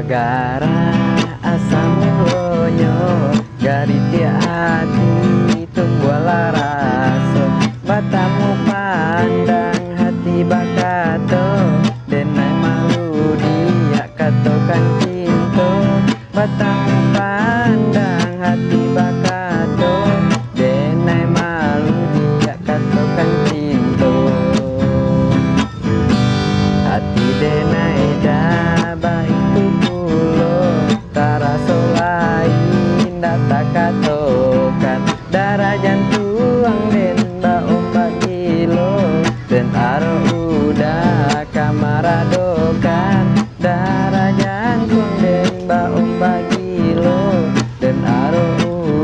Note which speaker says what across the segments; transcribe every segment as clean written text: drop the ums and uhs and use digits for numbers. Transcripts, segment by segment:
Speaker 1: bagara asam mulonyo gariti hati tumbuh laraso batamu pandang hati bakato denai malu dia katokan cinto batamu pandang hati bakato denai malu dia katokan cinto hati denai daba itu pulo taraso lain data katokan darah jantuang den ombak kilo dan aro udah kamaradokan darah jantung den ombak kilo dan aro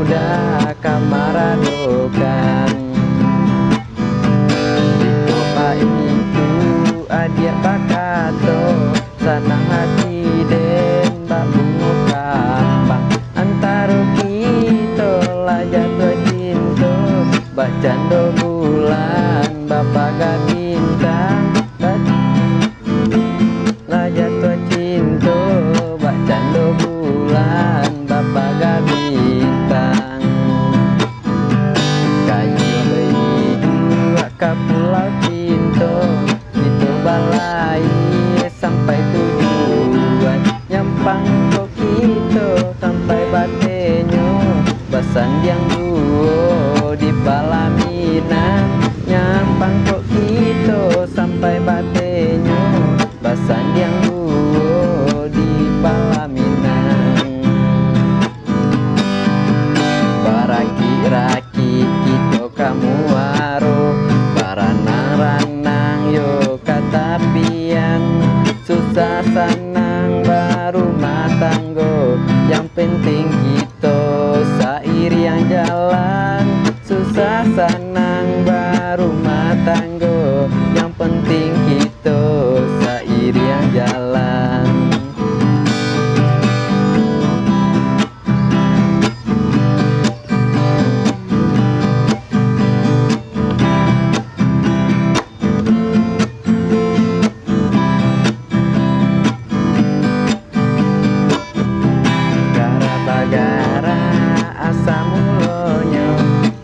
Speaker 1: udah kamaradokan coba itu adia bakato sana hati den bungo kambang antaro kita lah jatuh cinta bacando bulan bapaga bintang lah jatuh cinta bacando bulan bapaga bintang kayu dua ke pulau cinta itu balai sampai tujuan nyampang kok kita sampai batenyo basan yang duo di Palaminan nyampang kok kita sampai batenyo basan yang duo di Palaminan baraki-raki kita kamu waro baranang-ranang yo katapian susah sanang baru matanggo yang penting kita sairi yang jalan susah sanang baru matanggo yang penting kita sairi yang jalan bagara asam mulonyo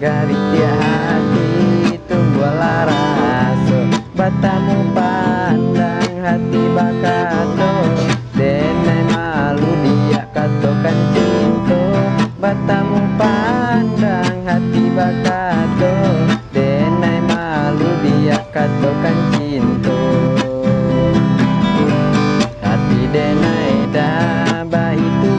Speaker 1: gariti hati tumbuh laraso batamu pandang hati bakato denai malu dia katokan cinto batamu pandang hati bakato denai malu dia katokan cinto hati denai daba itu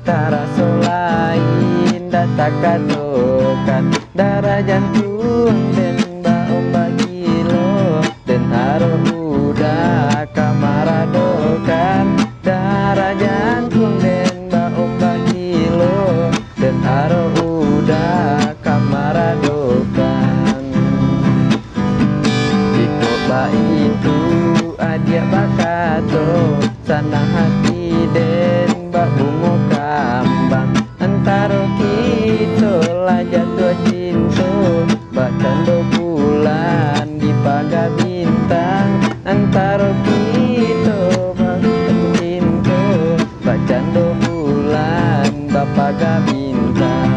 Speaker 1: taraso lain data katokan darah jantung den ombak kilo den aro udah kamaradokan darah jantung den ombak kilo den aro udah kamaradokan dikoba itu adia bakato sana hati den bungo kambang antaro kita lah jatuh cinta bacando bulan di paga bintang antaro kita jatuh cinta bacando bulan bapaga bintang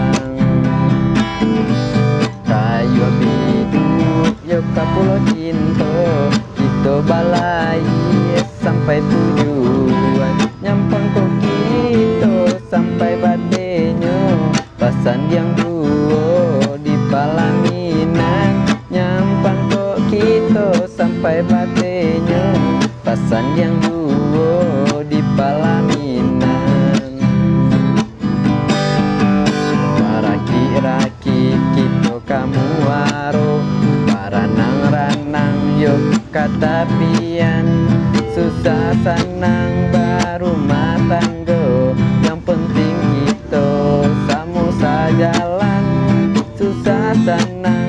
Speaker 1: kayu biduk yuk kapulo cinta kita balai sampai tujuan nyampang kok kita sampai batenyo basan yang duo di Palaminan nyampang kok kita sampai batenyo basan yang duo di Palaminan maraki-raki kita kamu waro baranang-ranang yuk katapian susah sanang baru matanggo yang penting kita samu sajalan susah sanang